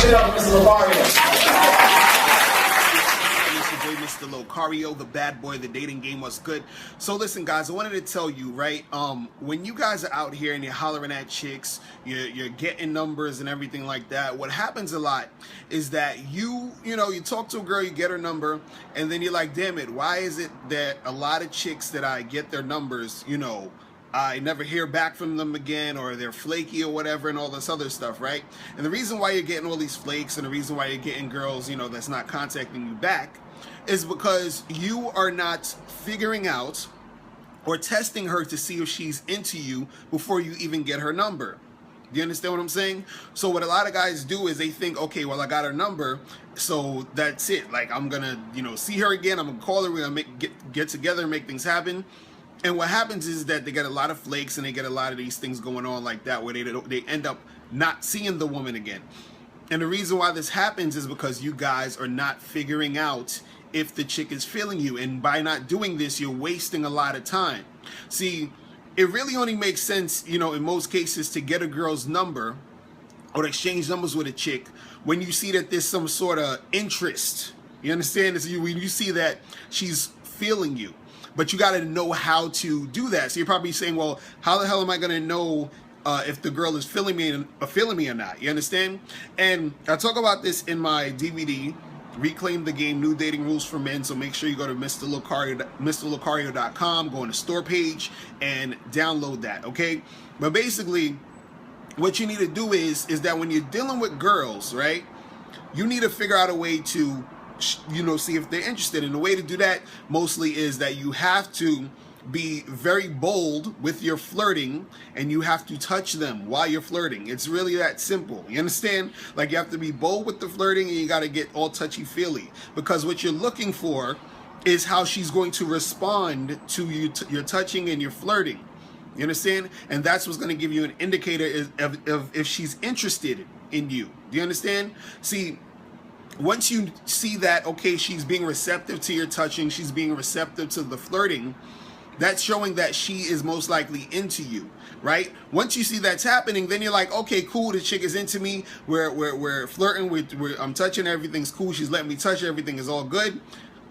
Give it up for Mr. Locario. Mr. Locario, the bad boy, the dating game was good. So listen, guys, I wanted to tell you, right? When you guys are out here and you're hollering at chicks, you're getting numbers and everything like that. What happens a lot is that you talk to a girl, you get her number, and then you're like, damn it, why is it that a lot of chicks that I get their numbers, I never hear back from them again, or they're flaky or whatever, and all this other stuff, right? And the reason why you're getting all these flakes, and the reason why you're getting girls, that's not contacting you back, is because you are not figuring out or testing her to see if she's into you before you even get her number. Do you understand what I'm saying? So what a lot of guys do is they think, okay, well, I got her number, so that's it. Like, I'm gonna, see her again. I'm gonna call her. We're gonna get together and make things happen. And what happens is that they get a lot of flakes, and they get a lot of these things going on like that, where they end up not seeing the woman again. And the reason why this happens is because you guys are not figuring out if the chick is feeling you, and by not doing this, you're wasting a lot of time. See, it really only makes sense, in most cases, to get a girl's number or to exchange numbers with a chick when you see that there's some sort of interest. You understand? It's when you see that she's feeling you, but you got to know how to do that. So you're probably saying, well, how the hell am I going to know if the girl is feeling me or not? You understand? And I talk about this in my DVD, Reclaim the Game, New Dating Rules for Men. So make sure you go to MrLocario.com, go on the store page, and download that, okay? But basically, what you need to do is that when you're dealing with girls, right, you need to figure out a way to, see if they're interested. And the way to do that mostly is that you have to be very bold with your flirting, and you have to touch them while you're flirting. It's really that simple. You understand? Like, you have to be bold with the flirting, and you got to get all touchy-feely, because what you're looking for is how she's going to respond to you, your touching and your flirting. You understand? And that's what's going to give you an indicator of if she's interested in you. Do you understand? See, once you see that, okay, she's being receptive to your touching, she's being receptive to the flirting, that's showing that she is most likely into you, right? Once you see that's happening, then you're like, okay, cool, the chick is into me, we're flirting, I'm touching, everything's cool, she's letting me touch her, everything is all good.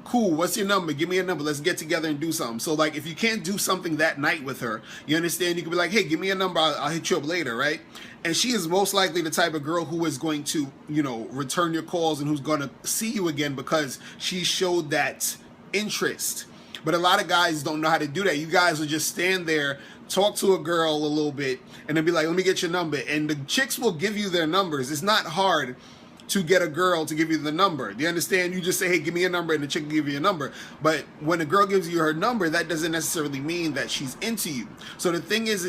Cool, what's your number? Give me a number, let's get together and do something. So like, if you can't do something that night with her, you understand, you can be like, hey, give me a number, I'll hit you up later, right? And she is most likely the type of girl who is going to, return your calls, and who's going to see you again because she showed that interest. But a lot of guys don't know how to do that. You guys will just stand there, talk to a girl a little bit, and then be like, let me get your number. And the chicks will give you their numbers. It's not hard to get a girl to give you the number. Do you understand? You just say, hey, give me a number, and the chick will give you a number. But when a girl gives you her number, that doesn't necessarily mean that she's into you. So the thing is,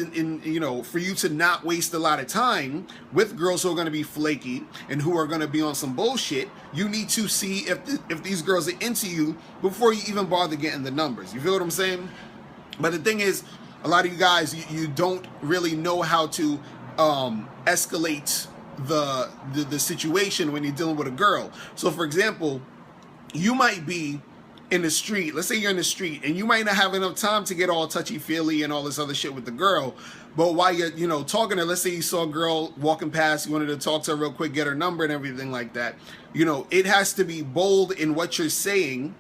for you to not waste a lot of time with girls who are going to be flaky and who are going to be on some bullshit, you need to see if these girls are into you before you even bother getting the numbers. You feel what I'm saying? But the thing is, a lot of you guys, you don't really know how to escalate the situation when you're dealing with a girl. So for example, you might be in the street, let's say you're in the street, and you might not have enough time to get all touchy-feely and all this other shit with the girl, but while you're talking to her, let's say you saw a girl walking past, you wanted to talk to her real quick, get her number and everything like that, it has to be bold in what you're saying,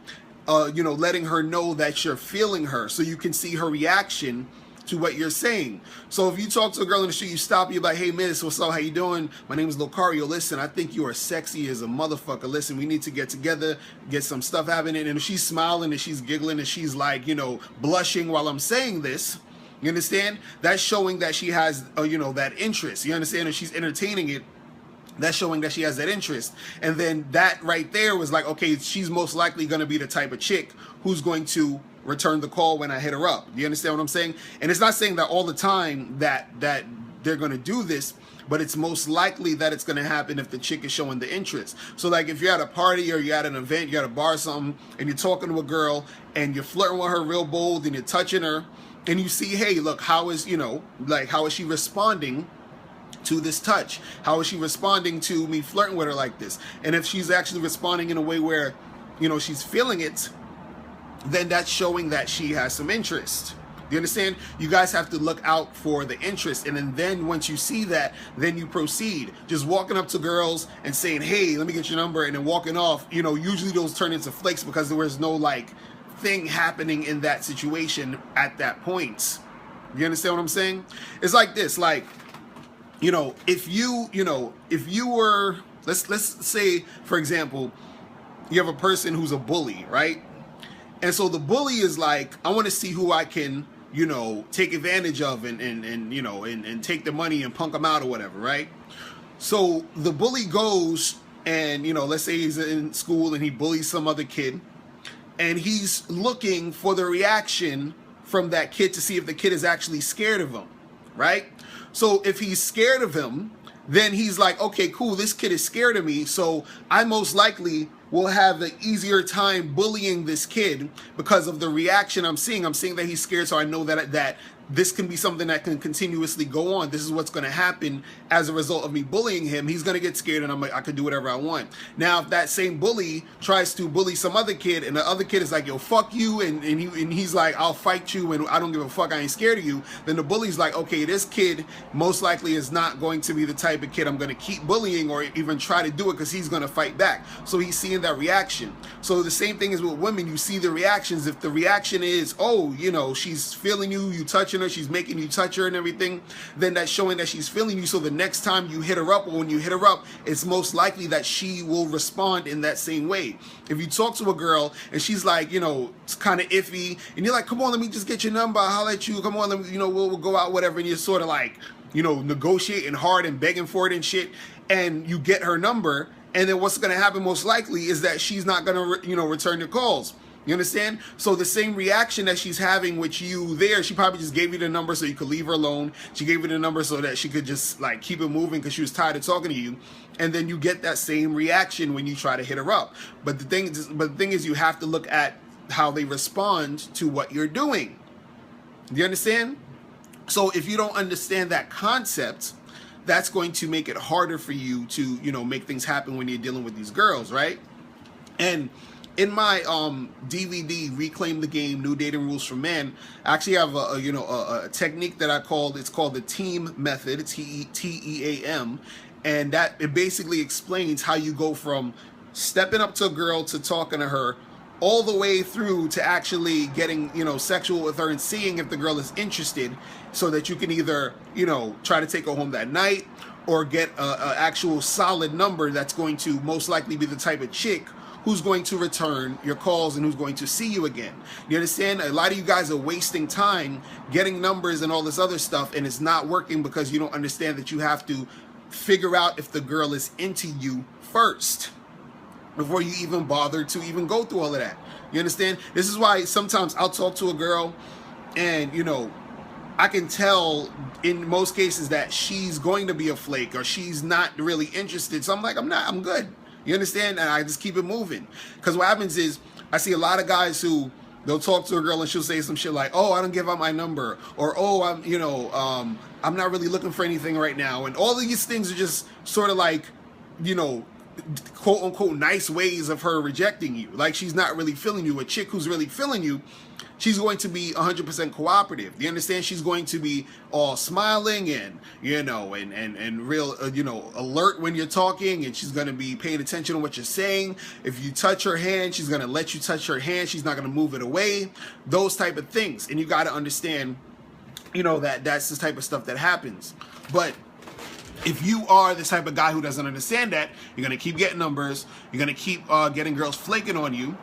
letting her know that you're feeling her, so you can see her reaction to what you're saying. So if you talk to a girl in the street, you stop, you're like, hey miss, what's up, how you doing? My name is Locario. Listen, I think you are sexy as a motherfucker. Listen, we need to get together, get some stuff happening. And if she's smiling and she's giggling and she's like, blushing while I'm saying this, you understand? That's showing that she has, that interest. You understand? If she's entertaining it, that's showing that she has that interest. And then that right there was like, okay, she's most likely going to be the type of chick who's going to return the call when I hit her up. Do you understand what I'm saying? And it's not saying that all the time that they're going to do this, but it's most likely that it's going to happen if the chick is showing the interest. So like, if you're at a party or you're at an event, you're at a bar or something, and you're talking to a girl and you're flirting with her real bold and you're touching her, and you see, hey, look, how is she responding to this touch? How is she responding to me flirting with her like this? And if she's actually responding in a way where, she's feeling it, then that's showing that she has some interest. Do you understand? You guys have to look out for the interest, and then once you see that, then you proceed. Just walking up to girls and saying, hey, let me get your number, and then walking off, you know, usually those turn into flakes because there was no like thing happening in that situation at that point. You understand what I'm saying? It's like this, like, you know, if you were, let's say, for example, you have a person who's a bully, right? And so the bully is like, I want to see who I can, you know, take advantage of and you know, and take the money and punk them out or whatever, right? So the bully goes and, you know, let's say he's in school and he bullies some other kid, and he's looking for the reaction from that kid to see if the kid is actually scared of him, right? So if he's scared of him, then he's like, okay, cool, this kid is scared of me, so I most likely will have an easier time bullying this kid because of the reaction I'm seeing. I'm seeing that he's scared, so I know that this can be something that can continuously go on. This is what's going to happen as a result of me bullying him. He's going to get scared, and I'm like, I can do whatever I want. Now, if that same bully tries to bully some other kid, and the other kid is like, yo, fuck you, and he's like, I'll fight you, and I don't give a fuck, I ain't scared of you, then the bully's like, okay, this kid most likely is not going to be the type of kid I'm going to keep bullying or even try to do it because he's going to fight back. So he's seeing that reaction. So the same thing is with women. You see the reactions. If the reaction is, oh, you know, she's feeling you, you touching her, she's making you touch her and everything, then that's showing that she's feeling you. So the next time you hit her up, or when you hit her up, it's most likely that she will respond in that same way. If you talk to a girl and she's like, you know, it's kind of iffy, and you're like, come on, let me just get your number, I'll holler at you, come on, let me, you know, we'll go out, whatever, and you're sort of like, you know, negotiating hard and begging for it and shit, and you get her number, and then what's going to happen most likely is that she's not going to, you know, return your calls. You understand? So the same reaction that she's having with you there, she probably just gave you the number so you could leave her alone. She gave you the number so that she could just like keep it moving because she was tired of talking to you. And then you get that same reaction when you try to hit her up. But the thing is, you have to look at how they respond to what you're doing. Do you understand? So if you don't understand that concept, that's going to make it harder for you to, you know, make things happen when you're dealing with these girls, right? And in my DVD, Reclaim the Game, New Dating Rules for Men, I actually have a technique that it's called the TEAM method. It's TEAM, and that it basically explains how you go from stepping up to a girl to talking to her, all the way through to actually getting, you know, sexual with her and seeing if the girl is interested, so that you can either, you know, try to take her home that night or get a actual solid number that's going to most likely be the type of chick who's going to return your calls and who's going to see you again. You understand? A lot of you guys are wasting time getting numbers and all this other stuff, and it's not working because you don't understand that you have to figure out if the girl is into you first before you even bother to even go through all of that. You understand? This is why sometimes I'll talk to a girl and, you know, I can tell in most cases that she's going to be a flake or she's not really interested. So I'm like, I'm good. You understand? And I just keep it moving. Because what happens is, I see a lot of guys who, they'll talk to a girl and she'll say some shit like, oh, I don't give out my number. Or, oh, I'm not really looking for anything right now. And all of these things are just sort of like, you know, quote unquote nice ways of her rejecting you. Like she's not really feeling you. A chick who's really feeling you, she's going to be 100% cooperative. You understand? She's going to be all smiling and, you know, and real, you know, alert when you're talking, and she's going to be paying attention to what you're saying. If you touch her hand, she's going to let you touch her hand. She's not going to move it away. Those type of things. And you got to understand, you know, that's the type of stuff that happens. But if you are the type of guy who doesn't understand that, you're going to keep getting numbers. You're going to keep getting girls flaking on you.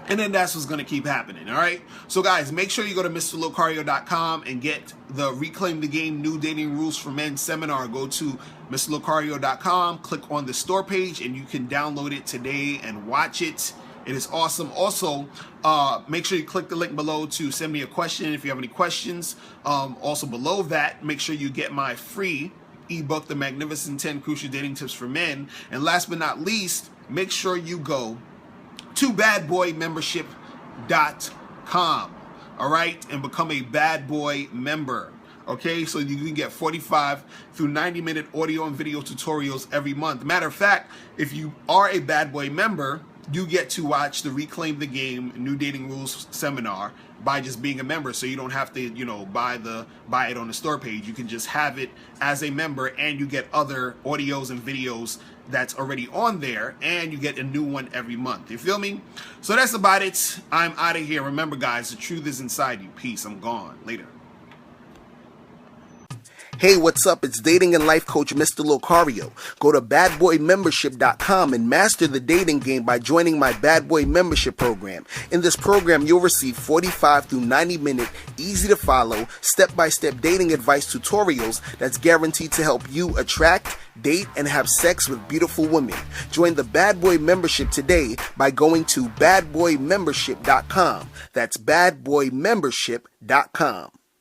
And then that's what's going to keep happening, all right? So, guys, make sure you go to MrLocario.com and get the Reclaim the Game New Dating Rules for Men seminar. Go to MrLocario.com, click on the store page, and you can download it today and watch it. It is awesome. Also, make sure you click the link below to send me a question if you have any questions. Also, below that, make sure you get my free ebook, The Magnificent 10 Crucial Dating Tips for Men. And last but not least, make sure you go to badboymembership.com, all right, and become a Bad Boy member, okay? So you can get 45 through 90-minute audio and video tutorials every month. Matter of fact, if you are a Bad Boy member you get to watch the Reclaim the Game New Dating Rules seminar by just being a member. So you don't have to, you know, buy it on the store page. You can just have it as a member, and you get other audios and videos that's already on there, and you get a new one every month. You feel me? So that's about it. I'm out of here. Remember, guys, the truth is inside you. Peace. I'm gone. Later. Hey, what's up? It's dating and life coach Mr. Locario. Go to badboymembership.com and master the dating game by joining my Bad Boy Membership program. In this program, you'll receive 45 through 90-minute, easy-to-follow, step-by-step dating advice tutorials that's guaranteed to help you attract, date, and have sex with beautiful women. Join the Bad Boy Membership today by going to badboymembership.com. That's badboymembership.com.